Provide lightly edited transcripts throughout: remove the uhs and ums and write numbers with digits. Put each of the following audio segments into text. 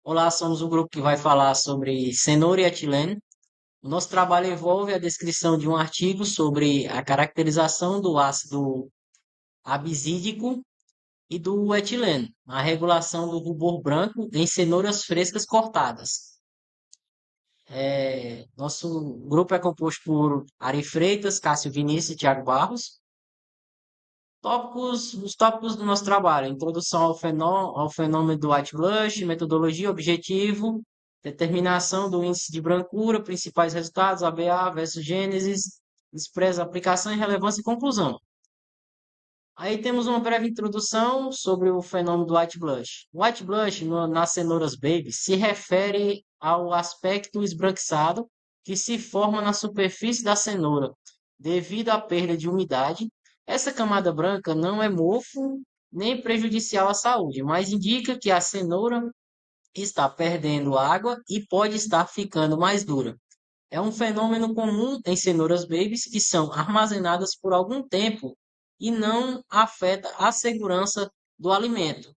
Olá, somos o grupo que vai falar sobre cenoura e etilene. O nosso trabalho envolve a descrição de um artigo sobre a caracterização do ácido absídico e do etileno, a regulação do rubor branco em cenouras frescas cortadas. Nosso grupo é composto por Ari Freitas, Cássio Vinícius e Thiago Barros. Os tópicos do nosso trabalho: introdução ao fenômeno do white blush, metodologia, objetivo, determinação do índice de brancura, principais resultados, ABA versus Gênesis, expressa aplicação e relevância e conclusão. Aí temos uma breve introdução sobre o fenômeno do white blush. O white blush nas cenouras baby se refere ao aspecto esbranquiçado que se forma na superfície da cenoura devido à perda de umidade. Essa camada branca não é mofo nem prejudicial à saúde, mas indica que a cenoura está perdendo água e pode estar ficando mais dura. É um fenômeno comum em cenouras babies que são armazenadas por algum tempo e não afeta a segurança do alimento.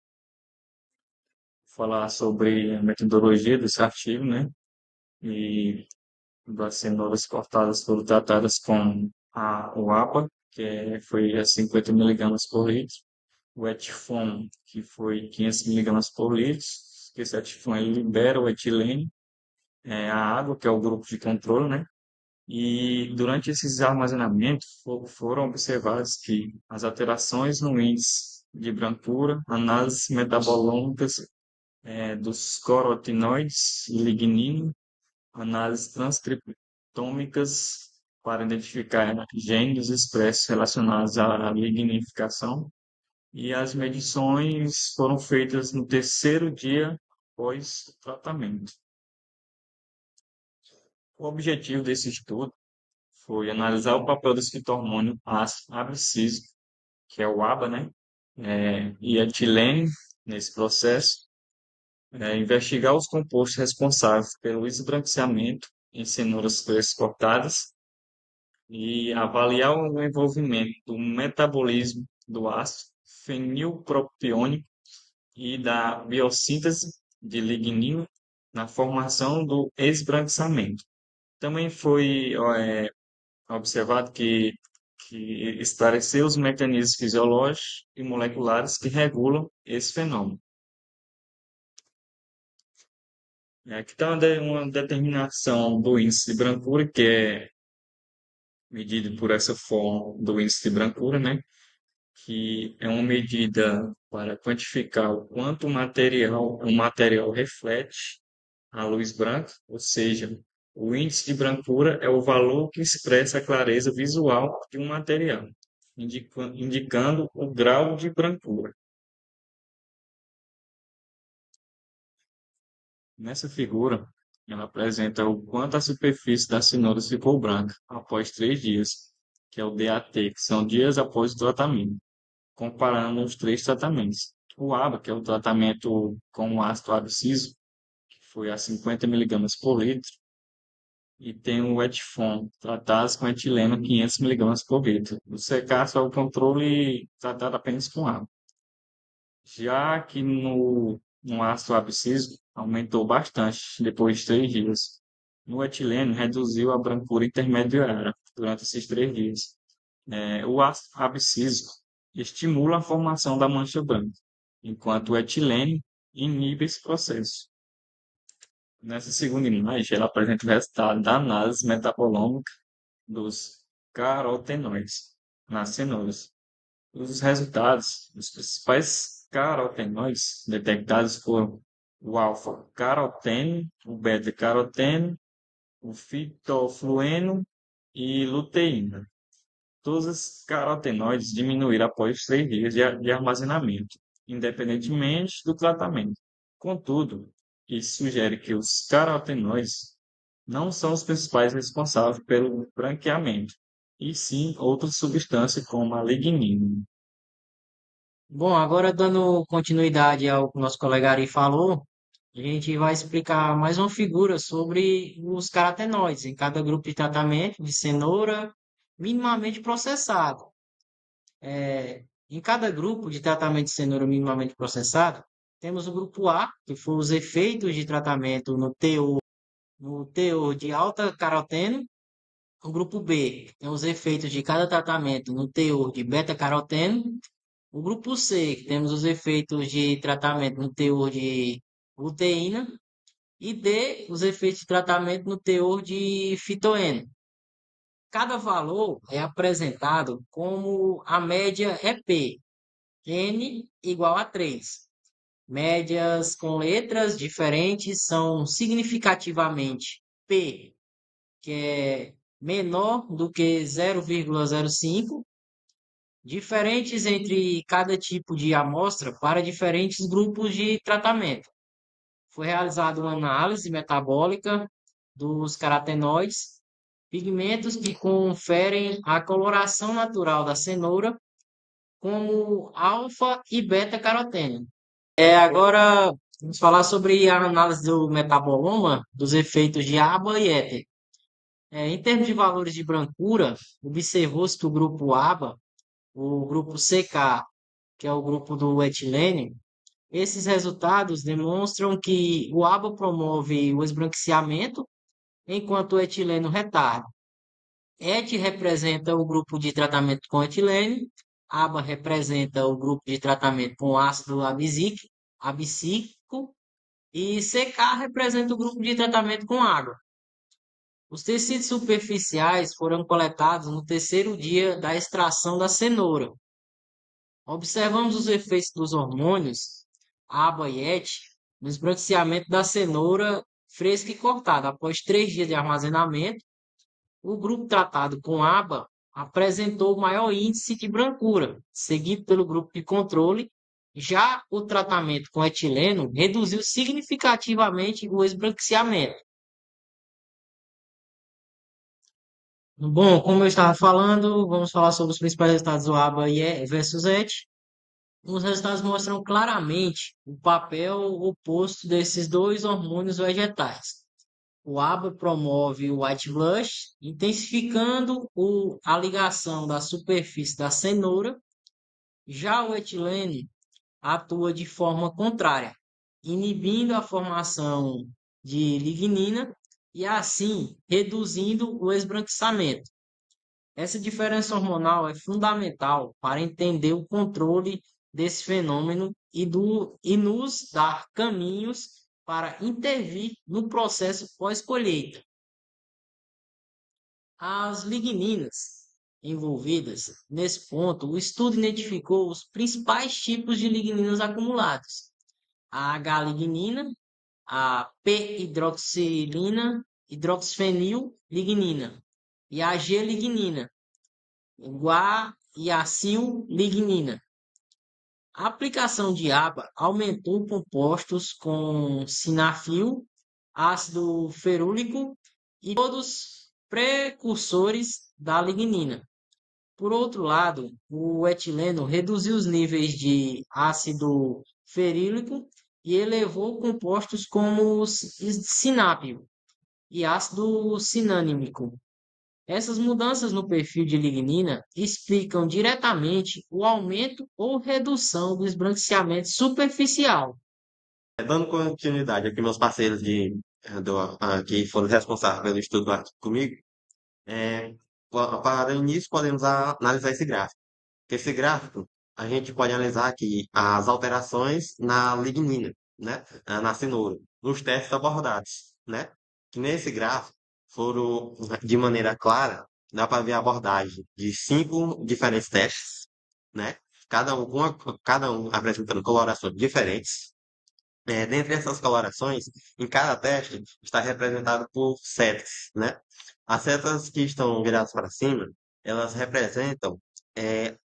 Falar sobre a metodologia desse artigo, né? E das cenouras cortadas foram tratadas com o APA, foi a 50 miligramas por litro, o Etfon, que foi 500 miligramas por litro, que esse Etfon ele libera o etilene, a água, que é o grupo de controle, né? E durante esses armazenamentos foram observadas que as alterações no índice de brancura, análises metabolômicas dos carotenoides e lignino, análises transcriptômicas para identificar genes expressos relacionados à ligninificação, e as medições foram feitas no terceiro dia após o tratamento. O objetivo desse estudo foi analisar o papel desse fitohormônio ácido abscísico, que é o ABA, né? E etilene nesse processo, investigar os compostos responsáveis pelo esbranqueamento em cenouras frescas cortadas e avaliar o envolvimento do metabolismo do ácido fenilpropiônico e da biossíntese de lignino na formação do esbranqueamento. Também foi observado que esclareceu os mecanismos fisiológicos e moleculares que regulam esse fenômeno. Aqui está uma determinação do índice de brancura, que é medido por essa forma do índice de brancura, né? Que é uma medida para quantificar o quanto o material reflete a luz branca, ou seja, o índice de brancura é o valor que expressa a clareza visual de um material, indicando o grau de brancura. Nessa figura, ela apresenta o quanto a superfície da cenoura ficou branca após 3 dias, que é o DAT, que são dias após o tratamento, comparando os três tratamentos. O ABA, que é o tratamento com o ácido abscísico, que foi a 50 miligramas por litro, e tem o Etfon, tratados com etileno 500 miligramas por litro. O Secaço é o controle tratado apenas com água. Já que no ácido abscísico aumentou bastante depois de 3 dias. No etileno reduziu a brancura intermediária durante esses 3 dias. O ácido abscísico estimula a formação da mancha branca, enquanto o etileno inibe esse processo. Nessa segunda imagem, ela apresenta o resultado da análise metabolômica dos carotenoides nas cenouras. Os resultados dos principais carotenoides detectados foram o alfa-caroteno, o beta-caroteno, o fitoflueno e luteína. Todos os carotenoides diminuíram após 3 dias de armazenamento, independentemente do tratamento. Contudo, isso sugere que os carotenoides não são os principais responsáveis pelo branqueamento, e sim outras substâncias como a lignina. Bom, agora dando continuidade ao que o nosso colega Ari falou, a gente vai explicar mais uma figura sobre os carotenoides em cada grupo de tratamento de cenoura minimamente processado. Em cada grupo de tratamento de cenoura minimamente processado, Temos o grupo A, que foram os efeitos de tratamento no teor de alta caroteno. O grupo B tem os efeitos de cada tratamento no teor de beta-caroteno. O grupo C, que temos os efeitos de tratamento no teor de luteína. E D, os efeitos de tratamento no teor de fitoeno. Cada valor é apresentado como a média é P, N igual a 3. Médias com letras diferentes são significativamente P, que é menor do que 0,05, diferentes entre cada tipo de amostra para diferentes grupos de tratamento. Foi realizada uma análise metabólica dos carotenoides, pigmentos que conferem a coloração natural da cenoura, como alfa e beta-caroteno. Agora, vamos falar sobre a análise do metaboloma dos efeitos de ABA e éter. Em termos de valores de brancura, observou-se que o grupo ABA, o grupo CK, que é o grupo do etilênio, esses resultados demonstram que o ABA promove o esbranquiçamento, enquanto o etilênio retarda. ET representa o grupo de tratamento com etilênio, ABA representa o grupo de tratamento com ácido abscísico e CK representa o grupo de tratamento com água. Os tecidos superficiais foram coletados no terceiro dia da extração da cenoura. Observamos os efeitos dos hormônios ABA e ET no esbranquiçamento da cenoura fresca e cortada. Após 3 dias de armazenamento, o grupo tratado com ABA apresentou maior índice de brancura, seguido pelo grupo de controle. Já o tratamento com etileno reduziu significativamente o esbranquiçamento. Bom, como eu estava falando, vamos falar sobre os principais resultados do ABA versus ET. Os resultados mostram claramente o papel oposto desses dois hormônios vegetais. O ABA promove o white blush, intensificando a ligação da superfície da cenoura. Já o etilene atua de forma contrária, inibindo a formação de lignina e assim reduzindo o esbranquiçamento. Essa diferença hormonal é fundamental para entender o controle desse fenômeno e nos dar caminhos para intervir no processo pós-colheita. As ligninas envolvidas nesse ponto, o estudo identificou os principais tipos de ligninas acumulados: a H-lignina, a P-hidroxilina, hidroxifenil-lignina e a G-lignina, guaiacil-lignina. A aplicação de ABA aumentou compostos com sinafil, ácido ferúlico e todos precursores da lignina. Por outro lado, o etileno reduziu os níveis de ácido ferílico e elevou compostos como o sinápio e ácido cinâmico. Essas mudanças no perfil de lignina explicam diretamente o aumento ou redução do esbranquiçamento superficial. Dando continuidade aqui, meus parceiros que foram responsáveis pelo estudo comigo, é, para o início podemos analisar esse gráfico. Esse gráfico, a gente pode analisar aqui as alterações na lignina, né? Na cenoura, nos testes abordados, né? Que nesse gráfico foram, de maneira clara, dá para ver a abordagem de 5 diferentes testes, né? Cada um apresentando colorações diferentes. Dentre essas colorações, em cada teste está representado por setas, né? As setas que estão viradas para cima, elas representam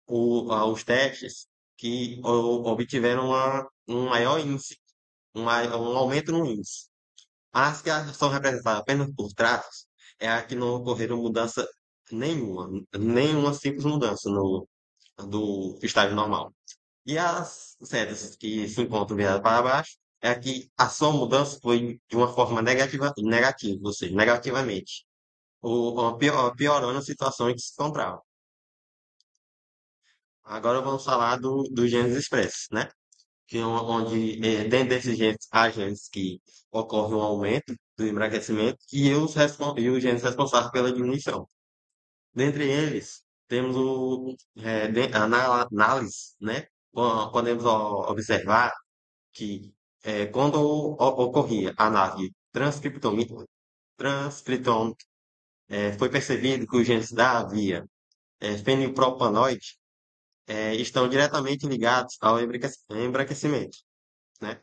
os testes que obtiveram um maior índice, um aumento no índice. As que são representadas apenas por traços é a que não ocorreram mudança nenhuma simples mudança do estágio normal. E as setas que se encontram viradas para baixo é que a sua mudança foi de uma forma negativa, ou seja, negativamente, ou piorando a situação em que se encontrava. Agora vamos falar dos genes expressos, né? onde dentro desses genes há genes que ocorre um aumento do embranquecimento e os genes responsáveis pela diminuição. Dentre eles, temos a análise, né? Podemos observar que quando ocorria a análise transcriptômica, foi percebido que os genes da via fenilpropanoide estão diretamente ligados ao embranquecimento, né?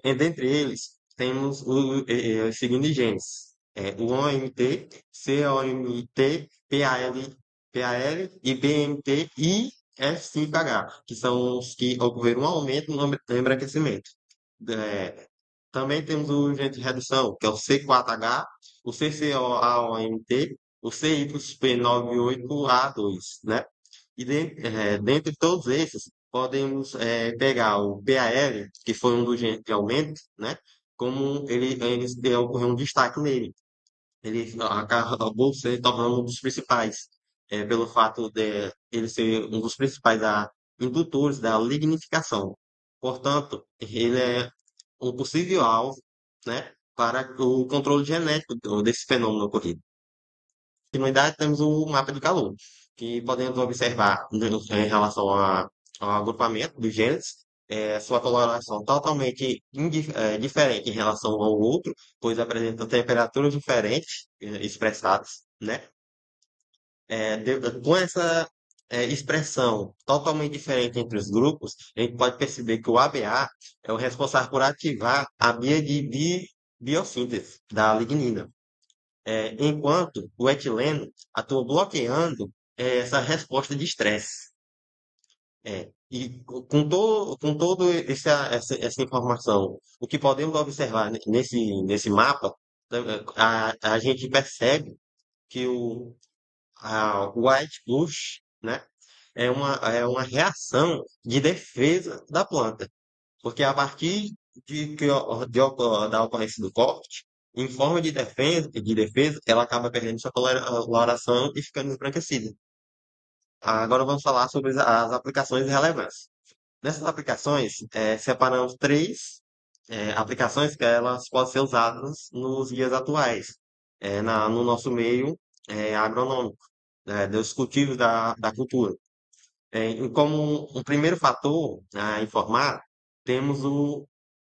Dentre eles, temos os seguintes genes: o OMT, COMT, PAL e BMT e F5H, que são os que ocorreram um aumento no embranquecimento. É, também temos o gene de redução, que é o C4H, o CCOAOMT, o CYP98A2, né? E dentre todos esses, podemos pegar o PAL, que foi um dos genes de aumento, né? Como ele ocorreu um destaque nele. Ele acabou se tornando um dos principais, pelo fato de ele ser um dos principais indutores da lignificação. Portanto, ele é um possível alvo, né, para o controle genético desse fenômeno ocorrido. Continuidade, temos o mapa de calor, que podemos observar em relação ao agrupamento dos genes, sua coloração totalmente diferente em relação ao outro, pois apresenta temperaturas diferentes expressadas, né? Com essa expressão totalmente diferente entre os grupos, a gente pode perceber que o ABA é o responsável por ativar a via de biossíntese da lignina, enquanto o etileno atua bloqueando essa resposta de estresse. E com todo essa informação, o que podemos observar nesse mapa, a gente percebe que o white bush, né, é uma reação de defesa da planta, porque a partir da ocorrência do corte, em forma de defesa, ela acaba perdendo sua coloração e ficando embranquecida. Agora vamos falar sobre as aplicações de relevância. Nessas aplicações, separamos três aplicações que elas podem ser usadas nos dias atuais, no nosso meio agronômico, dos cultivos da cultura. E como um primeiro fator a informar, temos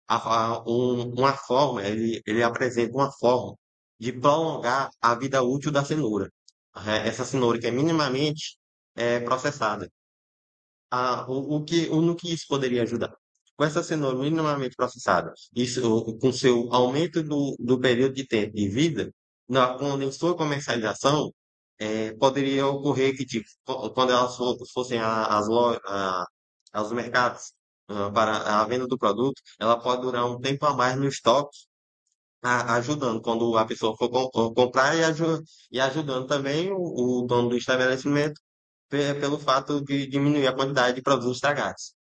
uma forma, ele apresenta uma forma de prolongar a vida útil da cenoura. Essa cenoura que é minimamente processada. No que isso poderia ajudar? Com essa cenoura minimamente processada, isso, com seu aumento do período de tempo de vida, quando em sua comercialização, poderia ocorrer que, tipo, quando elas fossem aos mercados para a venda do produto, ela pode durar um tempo a mais no estoque, ajudando quando a pessoa for comprar e ajudando também o dono do estabelecimento pelo fato de diminuir a quantidade de produtos estragados.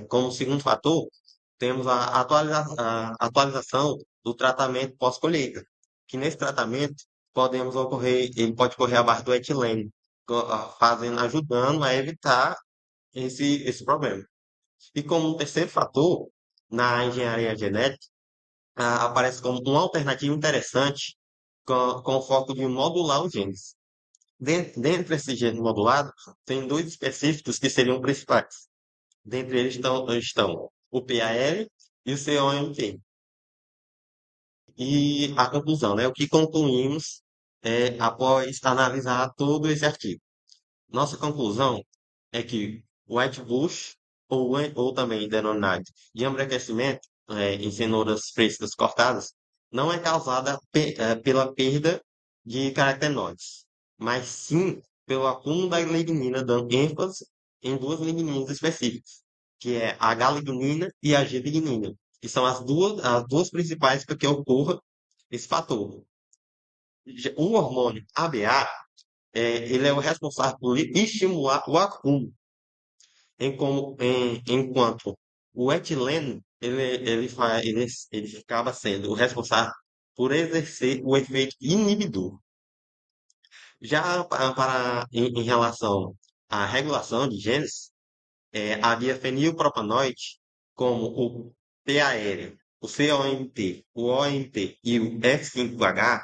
Como segundo fator, temos a atualização do tratamento pós-colheita, que nesse tratamento ele pode ocorrer abaixo do etilene, ajudando a evitar esse problema. E como terceiro fator, na engenharia genética, aparece como uma alternativa interessante com o foco de modular os genes. Dentre esses genes modulados, tem dois específicos que seriam principais. Dentre eles estão o PAL e o COMT. E a conclusão, né? O que concluímos após analisar todo esse artigo? Nossa conclusão é que o white bush, ou também denominado de embranquecimento em cenouras frescas cortadas, não é causada pela perda de carotenoides, mas sim pelo acúmulo da lignina, dando ênfase em duas ligninas específicas, que é a H-lignina e a G-lignina, que são as duas principais para que ocorra esse fator. O hormônio ABA, ele é o responsável por estimular o acúmulo, enquanto o etileno, ele acaba sendo o responsável por exercer o efeito inibidor. Já em relação à regulação de genes, havia fenilpropanoide, como o PAL, o COMT, o OMT e o F5H,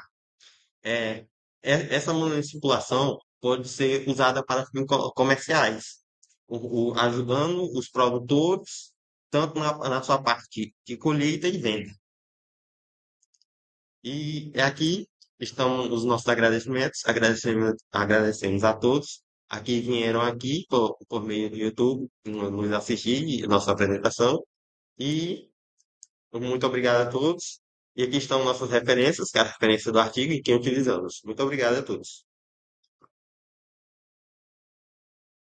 é, essa manipulação pode ser usada para fins comerciais, ajudando os produtores tanto na sua parte de colheita e venda. E aqui estão os nossos agradecimentos. Agradecemos a todos aqui vieram aqui por meio do YouTube nos assistir nossa apresentação. E muito obrigado a todos. E aqui estão nossas referências, que é a referência do artigo e quem utilizamos. Muito obrigado a todos.